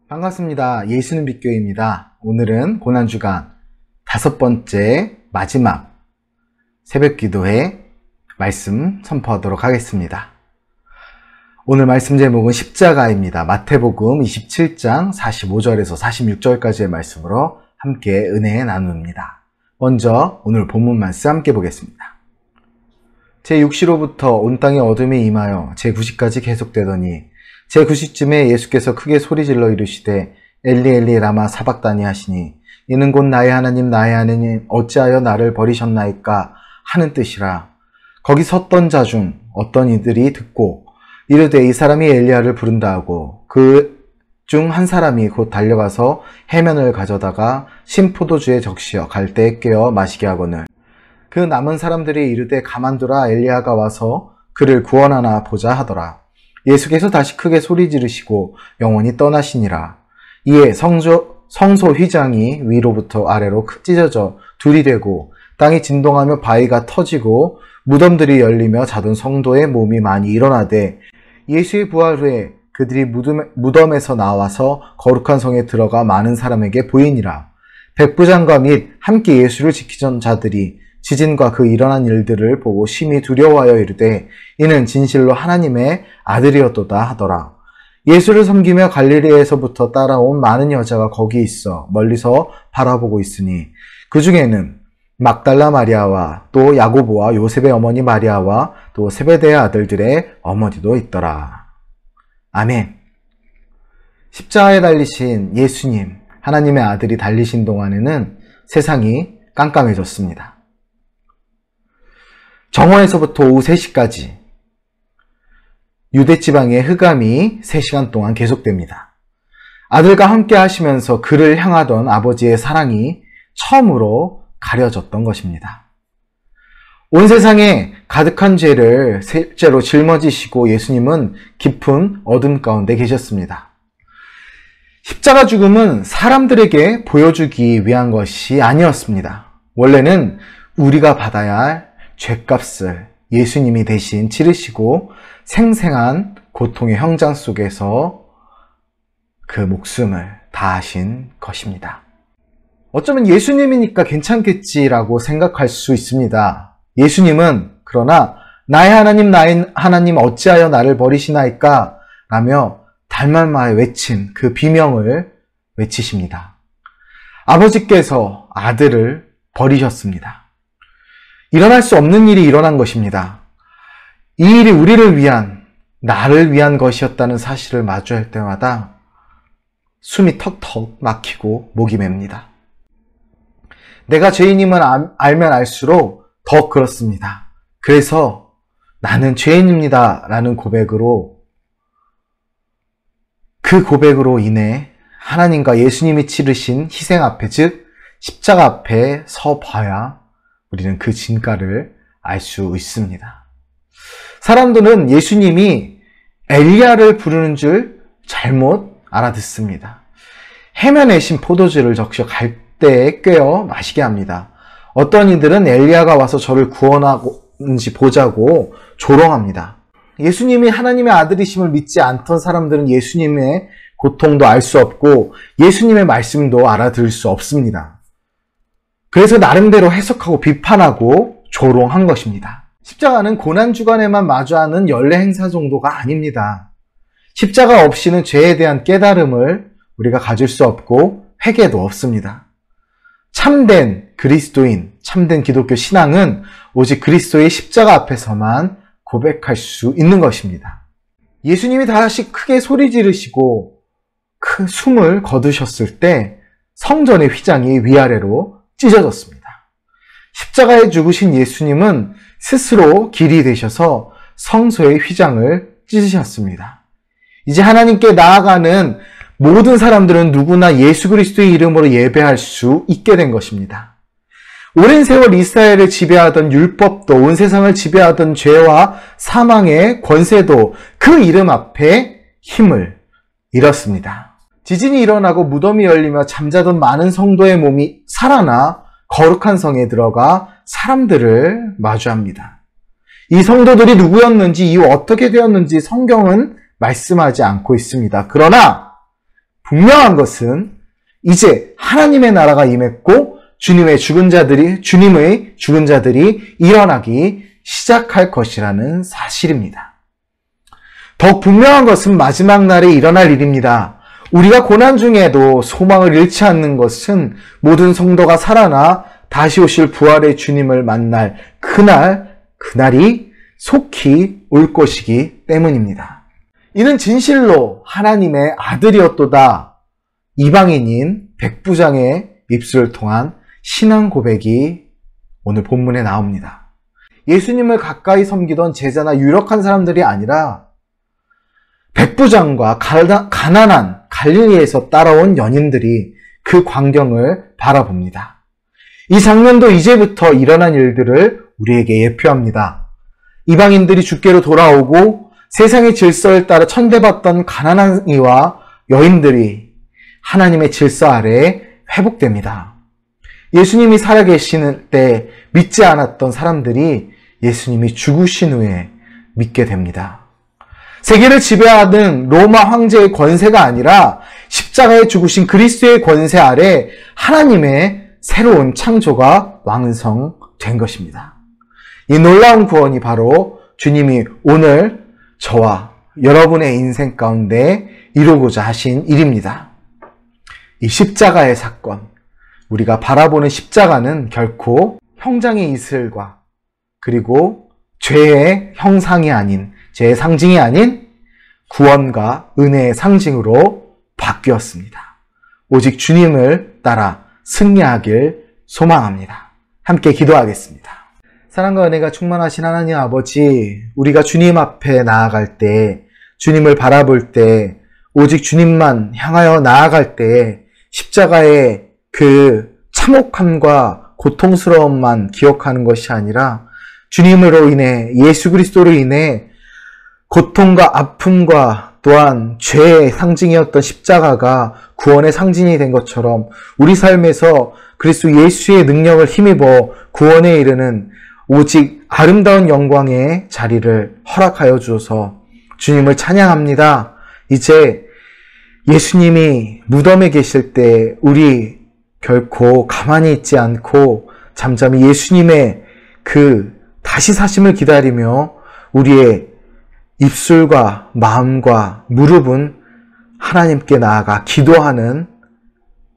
반갑습니다. 예수는 빛교회입니다. 오늘은 고난주간 5번째 마지막 새벽기도회 말씀 선포하도록 하겠습니다. 오늘 말씀 제목은 십자가입니다. 마태복음 27장 45절에서 46절까지의 말씀으로 함께 은혜 나눕니다. 먼저 오늘 본문 말씀 함께 보겠습니다. 제6시로부터 온 땅에 어둠이 임하여 제9시까지 계속되더니 제9시쯤에 예수께서 크게 소리질러 이르시되 엘리 엘리 라마 사박다니 하시니 이는 곧 나의 하나님 어찌하여 나를 버리셨나이까 하는 뜻이라. 거기 섰던 자 중 어떤 이들이 듣고 이르되 이 사람이 엘리야를 부른다 하고 그 중 한 사람이 곧 달려가서 해면을 가져다가 신포도주에 적시어 갈대에 깨어 마시게 하거늘 그 남은 사람들이 이르되 가만두라 엘리야가 와서 그를 구원하나 보자 하더라. 예수께서 다시 크게 소리 지르시고 영원히 떠나시니라. 이에 성소 휘장이 위로부터 아래로 찢어져 둘이 되고 땅이 진동하며 바위가 터지고 무덤들이 열리며 자던 성도의 몸이 많이 일어나되 예수의 부활 후에 그들이 무덤에서 나와서 거룩한 성에 들어가 많은 사람에게 보이니라. 백부장과 및 함께 예수를 지키던 자들이 지진과 그 일어난 일들을 보고 심히 두려워하여 이르되 이는 진실로 하나님의 아들이었도다 하더라. 예수를 섬기며 갈릴리에서부터 따라온 많은 여자가 거기 있어 멀리서 바라보고 있으니 그 중에는 막달라 마리아와 또 야고보와 요셉의 어머니 마리아와 또 세베대의 아들들의 어머니도 있더라. 아멘. 십자가에 달리신 예수님, 하나님의 아들이 달리신 동안에는 세상이 깜깜해졌습니다. 정오에서부터 오후 3시까지 유대지방의 흑암이 3시간 동안 계속됩니다. 아들과 함께 하시면서 그를 향하던 아버지의 사랑이 처음으로 가려졌던 것입니다. 온 세상에 가득한 죄를 실제로 짊어지시고 예수님은 깊은 어둠 가운데 계셨습니다. 십자가 죽음은 사람들에게 보여주기 위한 것이 아니었습니다. 원래는 우리가 받아야 할 죄값을 예수님이 대신 치르시고 생생한 고통의 현장 속에서 그 목숨을 다하신 것입니다. 어쩌면 예수님이니까 괜찮겠지라고 생각할 수 있습니다. 예수님은 그러나 나의 하나님 어찌하여 나를 버리시나이까 라며 달말마에 외친 그 비명을 외치십니다. 아버지께서 아들을 버리셨습니다. 일어날 수 없는 일이 일어난 것입니다. 이 일이 우리를 위한, 나를 위한 것이었다는 사실을 마주할 때마다 숨이 턱턱 막히고 목이 맵니다. 내가 죄인임을 알면 알수록 더 그렇습니다. 그래서 나는 죄인입니다 라는 고백으로, 그 고백으로 인해 하나님과 예수님이 치르신 희생 앞에, 즉 십자가 앞에 서 봐야 우리는 그 진가를 알 수 있습니다. 사람들은 예수님이 엘리야를 부르는 줄 잘못 알아듣습니다. 해면에 신 포도주를 적셔 갈대에 꿰어 마시게 합니다. 어떤 이들은 엘리야가 와서 저를 구원하는지 보자고 조롱합니다. 예수님이 하나님의 아들이심을 믿지 않던 사람들은 예수님의 고통도 알 수 없고 예수님의 말씀도 알아들을 수 없습니다. 그래서 나름대로 해석하고 비판하고 조롱한 것입니다. 십자가는 고난주간에만 마주하는 연례 행사 정도가 아닙니다. 십자가 없이는 죄에 대한 깨달음을 우리가 가질 수 없고 회개도 없습니다. 참된 그리스도인, 참된 기독교 신앙은 오직 그리스도의 십자가 앞에서만 고백할 수 있는 것입니다. 예수님이 다시 크게 소리 지르시고 큰 숨을 거두셨을 때 성전의 휘장이 위아래로 찢어졌습니다. 십자가에 죽으신 예수님은 스스로 길이 되셔서 성소의 휘장을 찢으셨습니다. 이제 하나님께 나아가는 모든 사람들은 누구나 예수 그리스도의 이름으로 예배할 수 있게 된 것입니다. 오랜 세월 이스라엘을 지배하던 율법도, 온 세상을 지배하던 죄와 사망의 권세도 그 이름 앞에 힘을 잃었습니다. 지진이 일어나고 무덤이 열리며 잠자던 많은 성도의 몸이 살아나 거룩한 성에 들어가 사람들을 마주합니다. 이 성도들이 누구였는지, 이후 어떻게 되었는지 성경은 말씀하지 않고 있습니다. 그러나 분명한 것은 이제 하나님의 나라가 임했고 주님의 죽은 자들이 일어나기 시작할 것이라는 사실입니다. 더욱 분명한 것은 마지막 날에 일어날 일입니다. 우리가 고난 중에도 소망을 잃지 않는 것은 모든 성도가 살아나 다시 오실 부활의 주님을 만날 그날이 속히 올 것이기 때문입니다. 이는 진실로 하나님의 아들이었도다. 이방인인 백부장의 입술을 통한 신앙 고백이 오늘 본문에 나옵니다. 예수님을 가까이 섬기던 제자나 유력한 사람들이 아니라 백부장과 가난한 갈릴리에서 따라온 연인들이 그 광경을 바라봅니다. 이 장면도 이제부터 일어난 일들을 우리에게 예표합니다. 이방인들이 주께로 돌아오고 세상의 질서를 따라 천대받던 가난한 이와 여인들이 하나님의 질서 아래에 회복됩니다. 예수님이 살아계시는 때 믿지 않았던 사람들이 예수님이 죽으신 후에 믿게 됩니다. 세계를 지배하는 로마 황제의 권세가 아니라 십자가에 죽으신 그리스도의 권세 아래 하나님의 새로운 창조가 완성된 것입니다. 이 놀라운 구원이 바로 주님이 오늘 저와 여러분의 인생 가운데 이루고자 하신 일입니다. 이 십자가의 사건, 우리가 바라보는 십자가는 결코 형장의 이슬과 그리고 죄의 형상이 아닌, 죄의 상징이 아닌 구원과 은혜의 상징으로 바뀌었습니다. 오직 주님을 따라 승리하길 소망합니다. 함께 기도하겠습니다. 사랑과 은혜가 충만하신 하나님 아버지, 우리가 주님 앞에 나아갈 때, 주님을 바라볼 때, 오직 주님만 향하여 나아갈 때 십자가의 그 참혹함과 고통스러움만 기억하는 것이 아니라 주님으로 인해, 예수 그리스도로 인해 고통과 아픔과 또한 죄의 상징이었던 십자가가 구원의 상징이 된 것처럼 우리 삶에서 그리스도 예수의 능력을 힘입어 구원에 이르는 오직 아름다운 영광의 자리를 허락하여 주셔서 주님을 찬양합니다. 이제 예수님이 무덤에 계실 때 우리 결코 가만히 있지 않고 잠잠히 예수님의 그 다시 사심을 기다리며 우리의 입술과 마음과 무릎은 하나님께 나아가 기도하는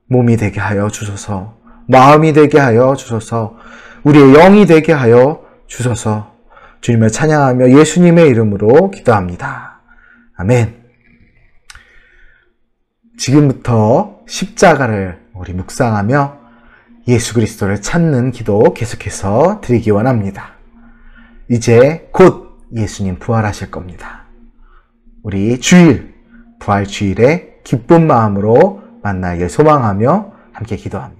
몸이 되게 하여 주소서, 마음이 되게 하여 주소서, 우리의 영이 되게 하여 주소서. 주님을 찬양하며 예수님의 이름으로 기도합니다. 아멘. 지금부터 십자가를 우리 묵상하며 예수 그리스도를 찾는 기도 계속해서 드리기 원합니다. 이제 곧 예수님 부활하실 겁니다. 우리 주일, 부활 주일에 기쁜 마음으로 만나길 소망하며 함께 기도합니다.